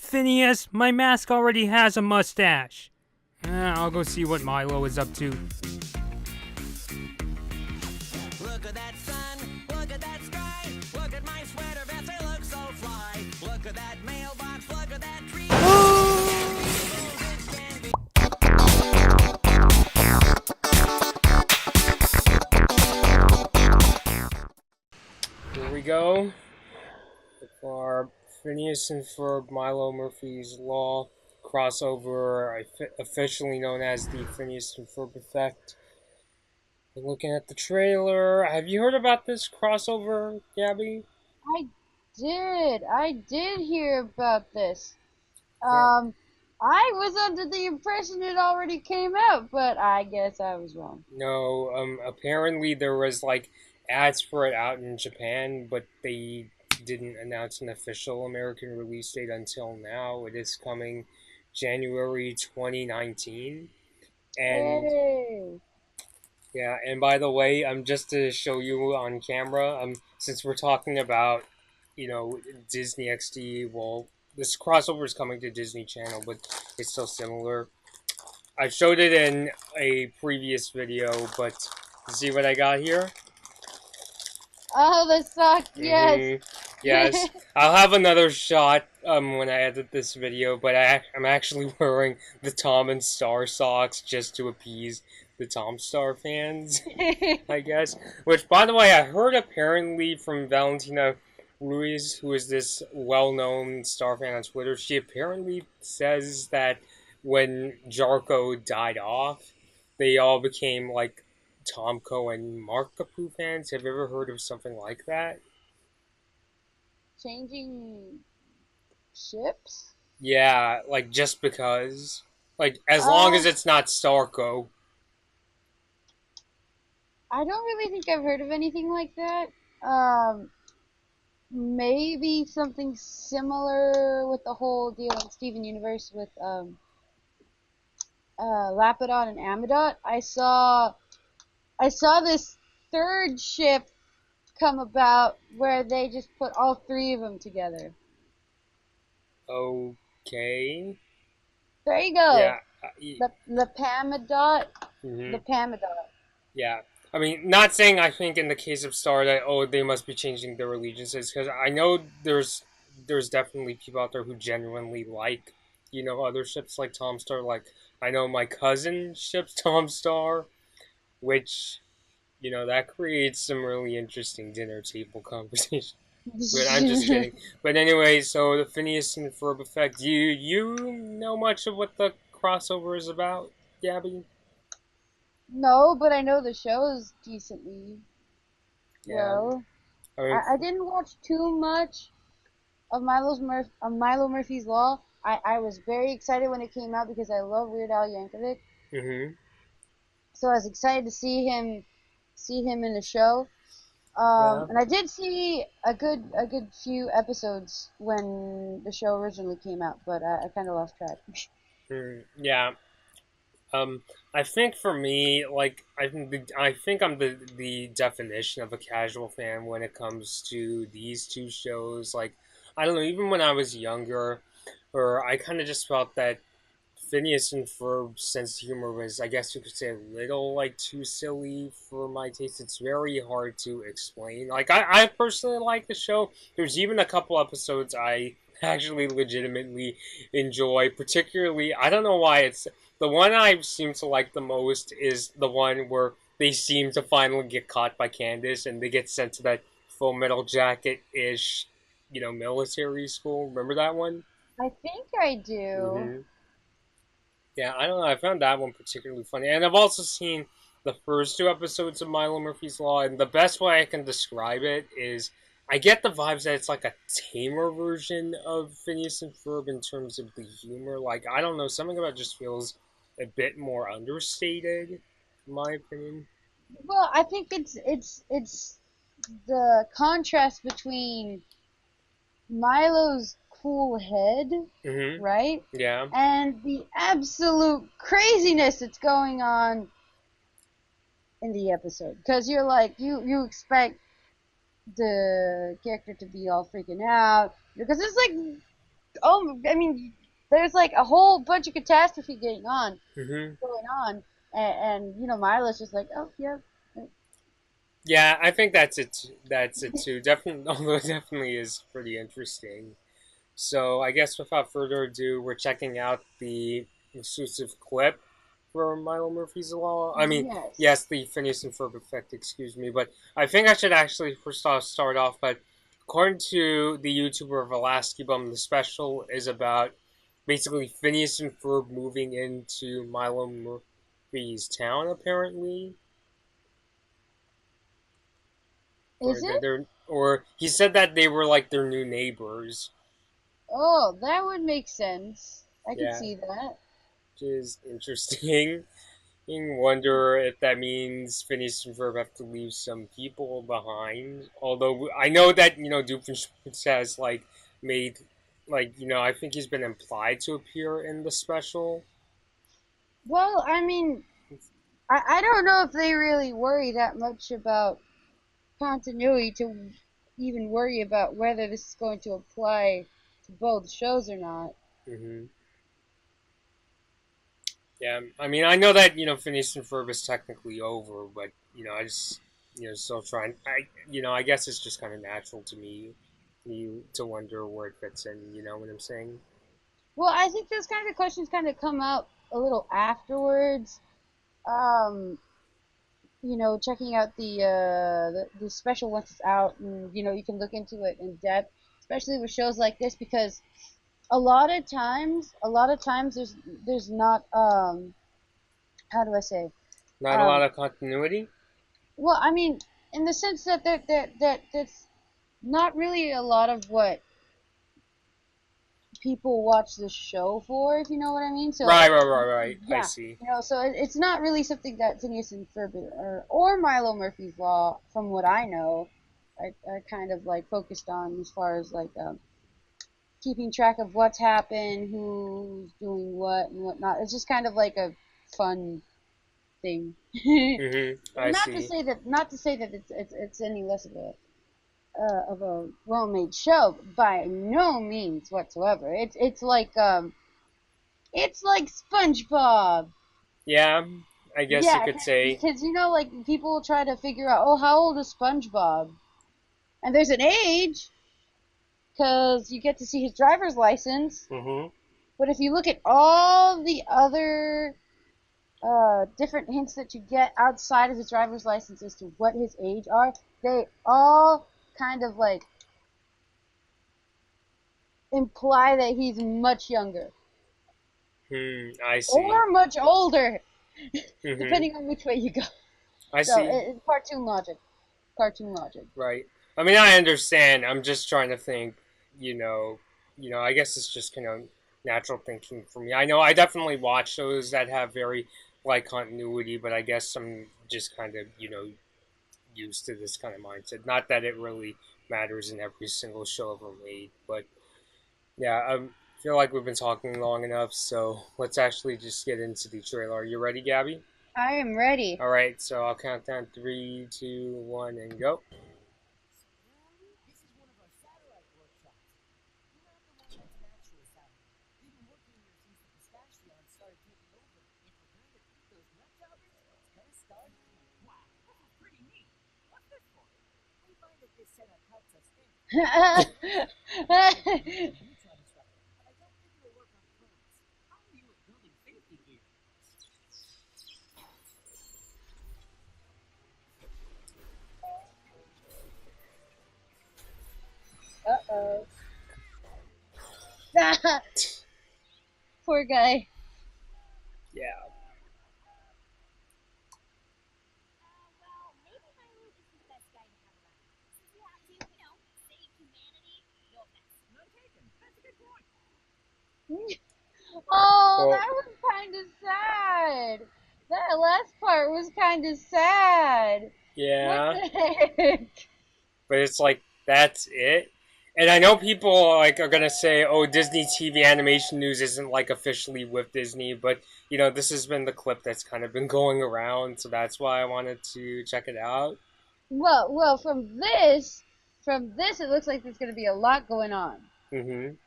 Phineas, my mask already has a mustache. I'll go see what Milo is up to. Look at that sun, look at that sky, look at my sweater vest, I look so fly. Look at that mailbox, look at that tree. Here we go. For Phineas and Ferb Milo Murphy's Law crossover, officially known as the Phineas and Ferb Effect. We're looking at the trailer. Have you heard about this crossover, Gabby? I did hear about this. Yeah. I was under the impression it already came out, but I guess I was wrong. No, apparently there was like ads for it out in Japan, but they didn't announce an official American release date until now. It is coming January 2019. And Hey! yeah, and by the way, just to show you on camera, since we're talking about, Disney XD, well, this crossover is coming to Disney Channel, but it's still similar. I showed it in a previous video, but see what I got here? Oh, the sock, yes! Mm-hmm. Yes, I'll have another shot when I edit this video, but I'm actually wearing the Tom and Star socks just to appease the Tom Star fans, I guess. Which, by the way, I heard apparently from Valentina Ruiz, who is this well-known Star fan on Twitter, she apparently says that when Jarko died off, they all became like Tomko and Mark Kapu fans. Have you ever heard of something like that? Changing ships? Yeah, like just because. Like, as long as it's not Starco. I don't really think I've heard of anything like that. Maybe something similar with the whole deal in Steven Universe with Lapidot and Amidot. I saw this third ship come about where they just put all three of them together. Okay. There you go. Yeah. The Pamidot. Mhm. The Pamidot. Yeah. I mean, not saying I think in the case of Star that, they must be changing their allegiances, because I know there's definitely people out there who genuinely like, other ships like Tom Star. Like, I know my cousin ships Tom Star, which, that creates some really interesting dinner table conversation. But I'm just kidding. But anyway, so the Phineas and Ferb Effect. You know much of what the crossover is about, Gabby? No, but I know the show is decently Yeah. well. I mean, I didn't watch too much of Milo Murphy's Law. I was very excited when it came out because I love Weird Al Yankovic. mm-hmm. So I was excited to see him in the show. Yeah. And I did see a good few episodes when the show originally came out, but I kind of lost track. Yeah. I think for me, like, I think I'm the definition of a casual fan when it comes to these two shows. Like, I don't know, even when I was younger, or I kind of just felt that Phineas and Ferb's sense of humor was, I guess you could say, a little, like, too silly for my taste. It's very hard to explain. Like, I personally like the show. There's even a couple episodes I actually legitimately enjoy. Particularly, I don't know why, it's the one I seem to like the most is the one where they seem to finally get caught by Candace and they get sent to that Full Metal Jacket-ish, military school. Remember that one? I think I do. Mm-hmm. Yeah, I don't know. I found that one particularly funny. And I've also seen the first two episodes of Milo Murphy's Law, and the best way I can describe it is I get the vibes that it's like a tamer version of Phineas and Ferb in terms of the humor. Like, I don't know, something about it just feels a bit more understated, in my opinion. Well, I think it's the contrast between Milo's cool head, Mm-hmm. right? Yeah. And the absolute craziness that's going on in the episode. Because you're like, you expect the character to be all freaking out. Because it's like Oh, I mean, there's like a whole bunch of catastrophe Hmm. going on, and you know, Milo's just like, oh yeah. Yeah, I think that's it. That's it too. Definitely, although it definitely is pretty interesting. So I guess without further ado, we're checking out the exclusive clip for Milo Murphy's Law. I mean, Yes. yes, the Phineas and Ferb Effect. Excuse me, but I think I should actually first off start off. But according to the YouTuber Velasky Bum, the special is about basically Phineas and Ferb moving into Milo Murphy's town, apparently, or Is that it? or he said that they were like their new neighbors. Oh, that would make sense. I could Yeah, see that. which is interesting. You wonder if that means Phineas and Ferb have to leave some people behind. Although I know that Doofenshmirtz has like made I think he's been implied to appear in the special. Well, I mean, I don't know if they really worry that much about continuity to even worry about whether this is going to apply to both shows or not. Hmm. Yeah, I mean I know that Phineas and Ferb is technically over, but I just still trying. I guess it's just kind of natural to me to wonder where it fits in. You know what I'm saying? Well, I think those kinds of questions kind of come out a little afterwards. Um, checking out the special once it's out, and you can look into it in depth, especially with shows like this, because a lot of times there's not how do I say Not a lot um of continuity. well, I mean, in the sense that that's not really a lot of what people watch the show for, if you know what I mean. So Right, right, right, right. I yeah, see. so it's not really something that Phineas and Ferb or Milo Murphy's Law, from what I know, I kind of like focused on as far as like keeping track of what's happened, who's doing what and whatnot. It's just kind of like a fun thing. I Not to see. say that it's any less of a well made show, by no means whatsoever. It's like SpongeBob. Yeah, I guess you Yeah, could say. because like people try to figure out, oh, how old is SpongeBob? And there's an age, because you get to see his driver's license. Hmm. But if you look at all the other different hints that you get outside of his driver's license as to what his age are, they all kind of like imply that he's much younger I see. or much older, Hmm. depending on which way you go. I So see. it's cartoon logic. Cartoon logic. Right. I mean, I understand. I'm just trying to think. You know. I guess it's just natural thinking for me. I know I definitely watch shows that have very like continuity, but I guess I'm just kind of used to this kind of mindset. Not that it really matters in every single show ever made, but yeah, I feel like we've been talking long enough, so let's actually just get into the trailer. Are you ready, Gabby? I am ready. All right, so I'll count down three, two, one, and go. This is one of our satellite workshops. You're not the one that's an actual satellite. We've been working here since the pistachion started taking over. If we're going to beat those nut jobbers, it's going to start here. Wow, this is pretty neat. What's this for? We find that this setup helps us think. Neutron disruptor, but I don't think it'll work on planets. How are you at building safety gear? Uh-oh. Poor guy. Yeah. Well, maybe Milo isn't the best guy to have around. Since we have to, save humanity. No offense. None taken. That's a good point. Oh, Well, that was kind of sad. That last part was kind of sad. What yeah, the heck? but it's like that's it. And I know people like are gonna say, "Oh, Disney TV animation news isn't like officially with Disney," but this has been the clip that's kind of been going around, so that's why I wanted to check it out. Well, from this, it looks like there's going to be a lot going on. Hmm.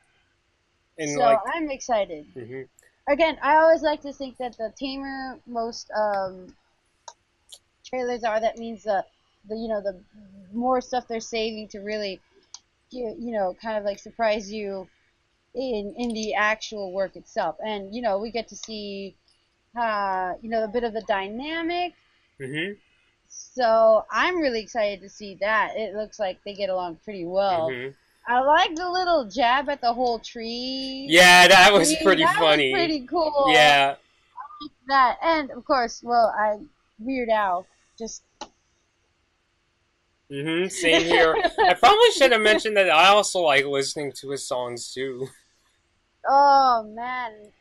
And So like, I'm excited. hmm Again, I always like to think that the tamer most trailers are, that means the more stuff they're saving to really kind of like surprise you in the actual work itself. And we get to see a bit of the dynamic. hmm So I'm really excited to see that. It looks like they get along pretty well. hmm I like the little jab at the whole tree yeah, that was thing. pretty That was funny. pretty cool. Yeah. That, and of course, well, I Weird Al just Same here. I probably should have mentioned that I also like listening to his songs too. oh man,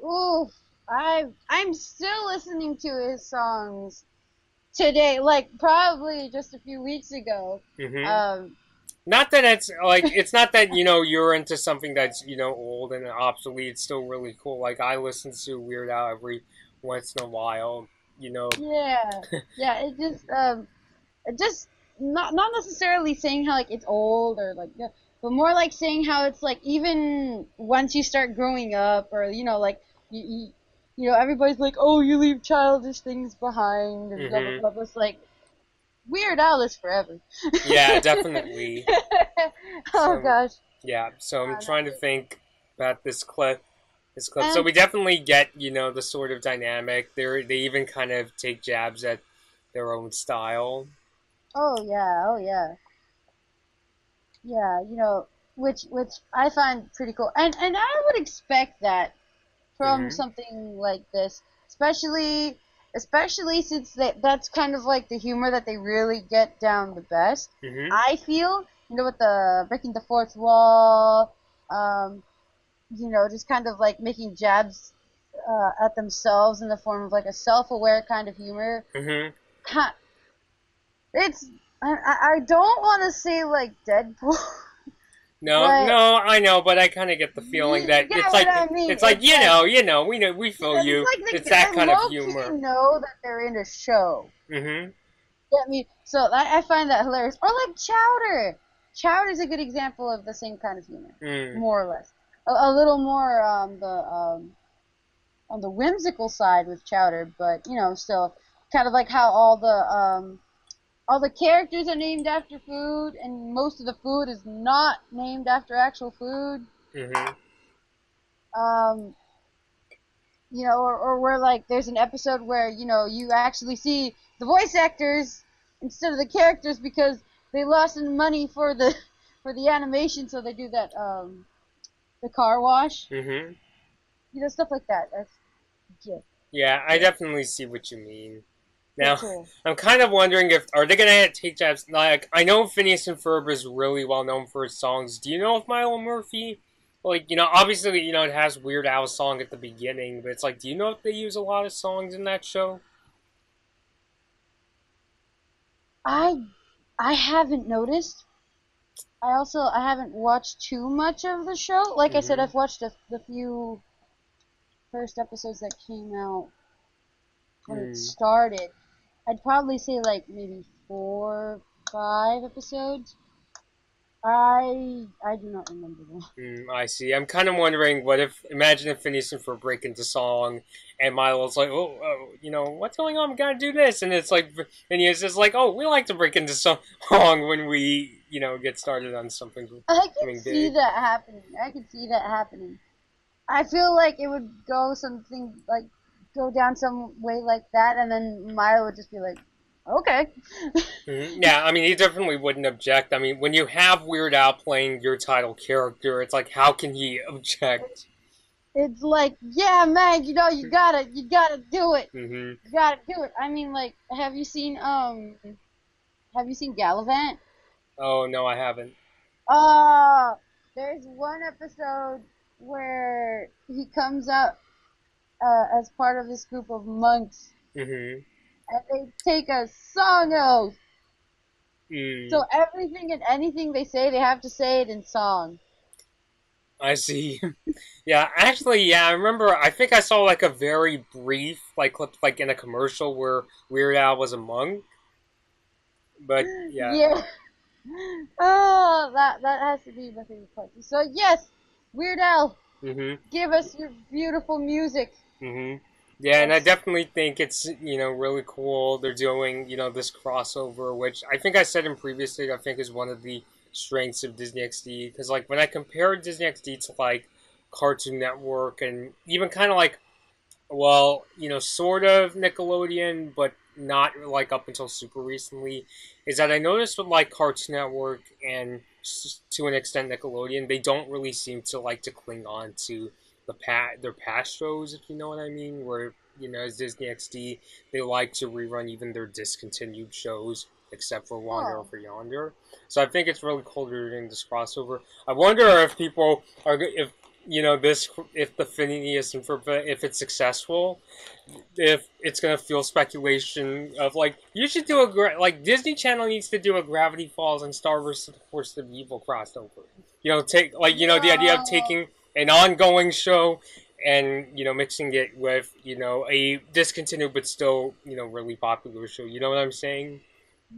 oof! I'm still listening to his songs today, like probably just a few weeks ago. hmm Um, Not that it's like it's not that you're into something that's old and obsolete. It's still really cool. Like I listen to Weird Al every once in a while. You know. yeah, yeah. It just not necessarily saying how like it's old or like but more like saying how it's like even once you start growing up, or like everybody's like, oh, you leave childish things behind and blah blah hmm blah, but it's like Weird Al is forever. Yeah, definitely. Oh So gosh. yeah. So I'm Uh, trying to think about this clip. This clip. So and we definitely get the sort of dynamic. They even kind of take jabs at their own style. oh yeah, oh yeah. Yeah, which I find pretty cool. And I would expect that from hmm something like this, especially since that's kind of like the humor that they really get down the best. hmm I feel, with the breaking the fourth wall, just kind of like making jabs at themselves in the form of like a self-aware kind of humor. hmm Ha- It's I don't want to say like Deadpool, No, but no, I know, but I kind of get the feeling you that get what I mean. it's like It's like we feel because it's you. like It's that they kind of low key humor. know that they're in a show. hmm Get me? So I find that hilarious. Or like Chowder. Chowder's a good example of the same kind of humor, Mm. more or less. A little more on the whimsical side with Chowder, but still kind of like how all the characters are named after food, and most of the food is not named after actual food. hmm Um, or where like there's an episode where you actually see the voice actors instead of the characters because they lost some money for the for the animation, so they do that the car wash, hmm stuff like that. That's good, Yeah, I good, definitely see what you mean. good Now, too. I'm kind of wondering if are they gonna take jabs? Like, I know Phineas and Ferb is really well known for his songs. Do you know if Milo Murphy, like, obviously, it has Weird Al's song at the beginning, but it's like, do you know if they use a lot of songs in that show? I I haven't noticed. I haven't watched too much of the show. Like I said, hmm I've watched the few first episodes that came out when it Mm. started. I'd probably say like maybe 4, 5 episodes. I do not remember them. I see. I'm kind of wondering what if, imagine if Phineas and Ferb break into song, and Milo's like, what's going on? We gotta do this, and it's like Phineas is like, oh, we like to break into song when we, get started on something I can something see big. that happening. I can see that happening. I feel like it would go down some way like that, and then Milo would just be like, okay. Yeah, I mean, he definitely wouldn't object. I mean, when you have Weird Al playing your title character, it's like, how can he object? It's like, yeah, man, you gotta do it. hmm You gotta do it. I mean, like, have you seen Gallivant? Oh no, I haven't. Uh, there's one episode where he comes out as part of this group of monks, hmm and they take a song oath. Mm, So everything and anything they say, they have to say it in song. I see. Yeah, actually, yeah, I remember. I think I saw like a very brief like clip, like in a commercial where Weird Al was a monk. But yeah, Yeah. Oh, that has to be my favorite part. So yes, Weird Al, Mm-hmm. give us your beautiful music. Mm-hmm. Yeah, and I Yes. definitely think it's really cool. They're doing this crossover, which I think I said in previously. I think is one of the strengths of Disney XD because like when I compare Disney XD to like Cartoon Network and even kind of like well, sort of Nickelodeon, but not like up until super recently, is that I noticed with like Cartoon Network and to an extent Nickelodeon, they don't really seem to like to cling on to their past shows, if you know what I mean. Where as Disney XD, they like to rerun even their discontinued shows, except for Wander Oh. Over Yonder. So I think it's really cool they're doing this crossover. I wonder if people are if this if the Phineas and Ferb if it's successful, if it's gonna fuel speculation of like you should do like Disney Channel needs to do a Gravity Falls and Star Wars: The Force of Evil crossover. Take like the idea of Whoa. taking an ongoing show and mixing it with a discontinued but still really popular show. You know what I'm saying?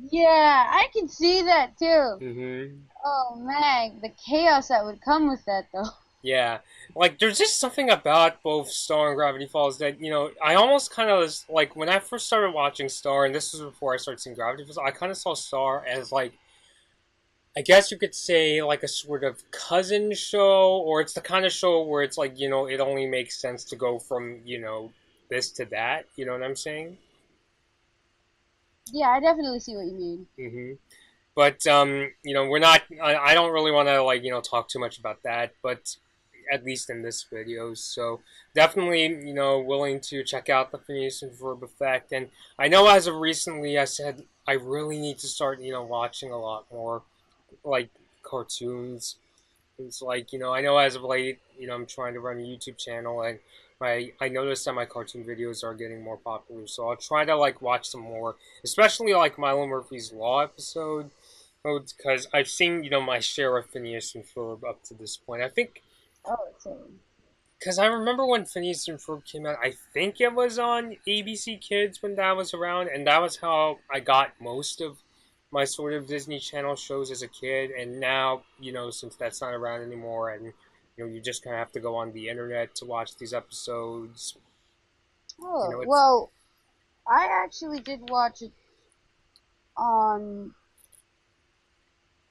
Yeah, I can see that too. Mm-hmm. Oh man, the chaos that would come with that though. Yeah, like there's just something about both Star and Gravity Falls that I almost kind of was like when I first started watching Star, and this was before I started seeing Gravity Falls. I kind of saw Star as like I guess you could say like a sort of cousin show, or it's the kind of show where it's like it only makes sense to go from this to that. You know what I'm saying? Yeah, I definitely see what you mean. Mm-hmm. But we're not. I don't really want to like talk too much about that. But at least in this video, so definitely willing to check out the Phineas and Ferb Effect. And I know as of recently, I said I really need to start watching a lot more like cartoons. It's like I know as of late I'm trying to run a YouTube channel and. I noticed that my cartoon videos are getting more popular, so I'll try to like watch some more, especially like Milo Murphy's Law episode because I've seen my share of Phineas and Ferb up to this point. I think Oh, it's a... because I remember when Phineas and Ferb came out. I think it was on ABC Kids when that was around, and that was how I got most of my sort of Disney Channel shows as a kid. And now since that's not around anymore, and you just kind of have to go on the internet to watch these episodes. Oh, It's well, I actually did watch it on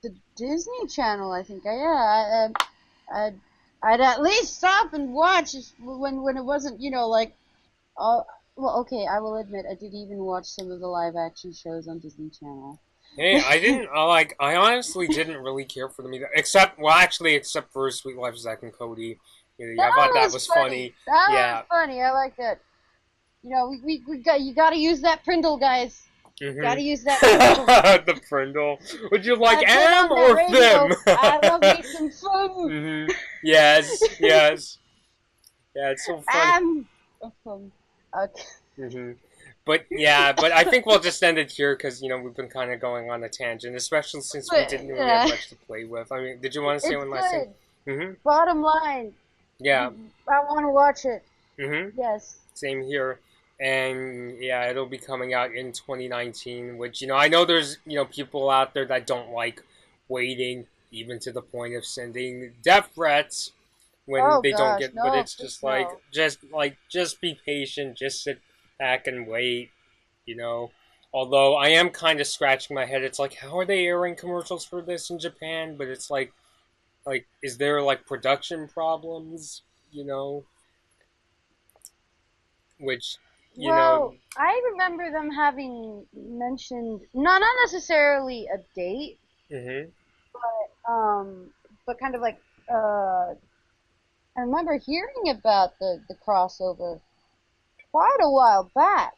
the Disney Channel. I think. I'd I'd at least stop and watch when it wasn't like well, okay, I will admit I did even watch some of the live action shows on Disney Channel. Hey, I didn't like. I honestly didn't really care for them either. Except for Sweet Life of Zack and Cody. That I thought that was was funny. funny. That was Yeah. funny. I like that. We got you got to use that Prindle, guys. Got to Mm-hmm. use that Prindle. The Prindle. Would you like I turn M on that or radio. Them? I love me some food. Mm-hmm. Yes. Yes. Yeah, it's so funny. Okay. Mm-hmm. But yeah, but I think we'll just end it here because we've been kind of going on a tangent, especially since we But, didn't really yeah, have much to play with. I mean, did you want to say it's one last thing? good. Mm-hmm. Bottom line, Yeah. I want to watch it. Mm-hmm. Yes. Same here. And yeah, it'll be coming out in 2019, which, I know there's, people out there that don't like waiting, even to the point of sending death threats when Oh they don't gosh, get, but no, it's please just no. just be patient, just sit back and wait, you know. Although I am kind of scratching my head. It's like, how are they airing commercials for this in Japan? But it's like, is there like production problems, you know? Which, you know, Well, I remember them having mentioned not necessarily a date, hmm um, but kind of like I remember hearing about the crossover quite a while back.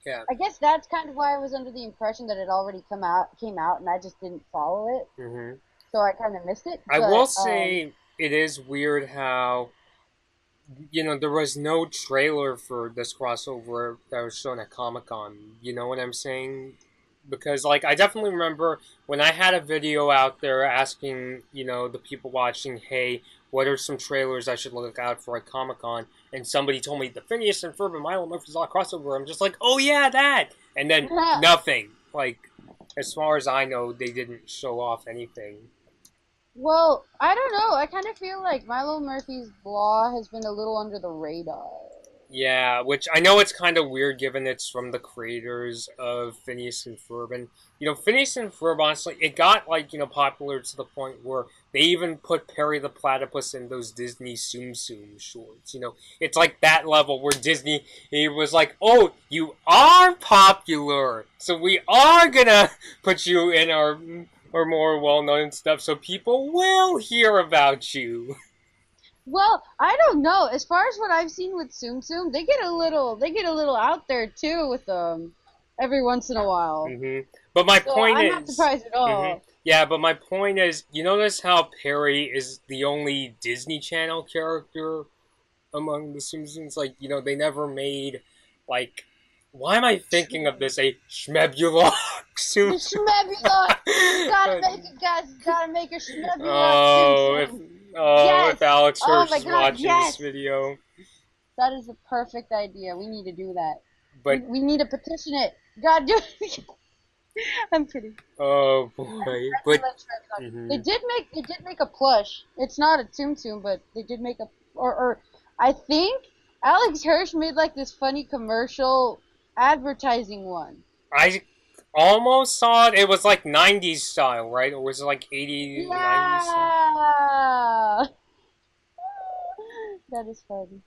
yeah. I guess that's kind of why I was under the impression that it already came out, and I just didn't follow it, hmm so I kind of missed it. I will But say it is weird how there was no trailer for this crossover that was shown at Comic Con. You know what I'm saying? Because like I definitely remember when I had a video out there asking the people watching, hey, what are some trailers I should look out for at Comic Con? And somebody told me the Phineas and Ferb and Milo Murphy's Law crossover. I'm just like, oh yeah, that. And then nothing. Like as far as I know, they didn't show off anything. Well, I don't know. I kind of feel like Milo Murphy's Law has been a little under the radar. Yeah, which I know it's kind of weird given it's from the creators of Phineas and Ferb. And, Phineas and Ferb, honestly, it got, popular to the point where they even put Perry the Platypus in those Disney Tsum Tsum shorts. It's like that level where Disney, he was like, oh, you are popular, so we are gonna put you in our more well-known stuff so people will hear about you. Well, I don't know. As far as what I've seen with Tsum Tsum, they get a little out there too with them every once in a while. But my So point I'm not is, surprised at all. yeah, but my point is, you notice how Perry is the only Disney Channel character among the Simpsons? Like, they never made, like, why am I thinking of this? A Schmebulok The Simpson? Schmebulok! Gotta make it, guys. Gotta make a Schmebulok Tsum Oh, Tsum. if Alex Oh Hirsch my is God, watching yes! this video. That is the perfect idea. We need to do that. But, We need to petition it. God, do it. I'm kidding. oh boy. But, They did make a plush. It's not a Tsum Tsum, but they did make a or I think Alex Hirsch made like this funny commercial advertising one. I almost saw it. It was like 90s style, right? Or was it like 80s, 90s style? Yeah, that is funny.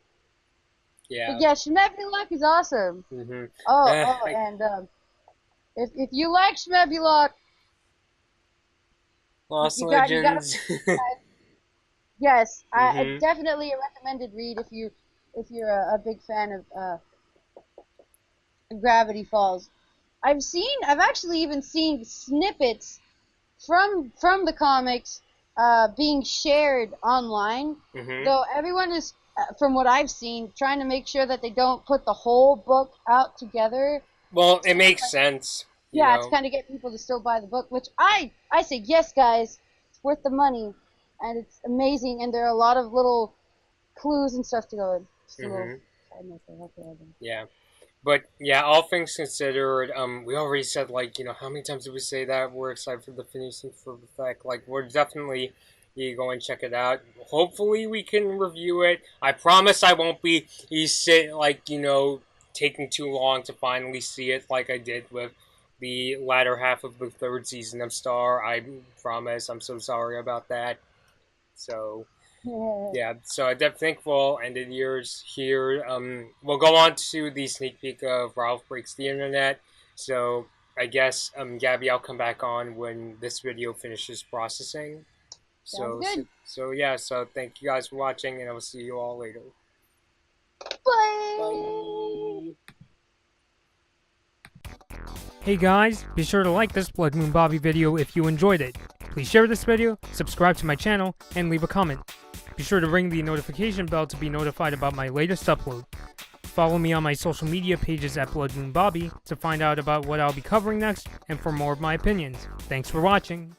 Yeah. But yeah, Schmebulok is awesome. Mm-hmm. And if you like Schmebulok, Lost you gotta Legends. yes, I definitely a recommended read if you're a big fan of Gravity Falls. I've actually even seen snippets from the comics being shared online. Though everyone is, from what I've seen, trying to make sure that they don't put the whole book out together. Well, it makes sense. Yeah, it's kind of get people to still buy the book, which I say yes, guys, it's worth the money, and it's amazing, and there are a lot of little clues and stuff to go in. Just a little side note there. Okay, Yeah. But yeah, all things considered, we already said how many times did we say that we're excited for the Phineas and Ferb Effect? Like, we're definitely going to check it out. Hopefully, we can review it. I promise I won't be taking too long to finally see it, like I did with the latter half of the third season of Star. I promise. I'm so sorry about that. So. Yeah, so I think we'll end it yours here. We'll go on to the sneak peek of Ralph Breaks the Internet. So I guess, Gabby, I'll come back on when this video finishes processing. Sounds good. So thank you guys for watching, and I will see you all later. Bye. Hey guys, be sure to like this Blood Moon Bobby video if you enjoyed it. Please share this video, subscribe to my channel, and leave a comment. Be sure to ring the notification bell to be notified about my latest upload. Follow me on my social media pages at Blood Moon Bobby to find out about what I'll be covering next and for more of my opinions. Thanks for watching.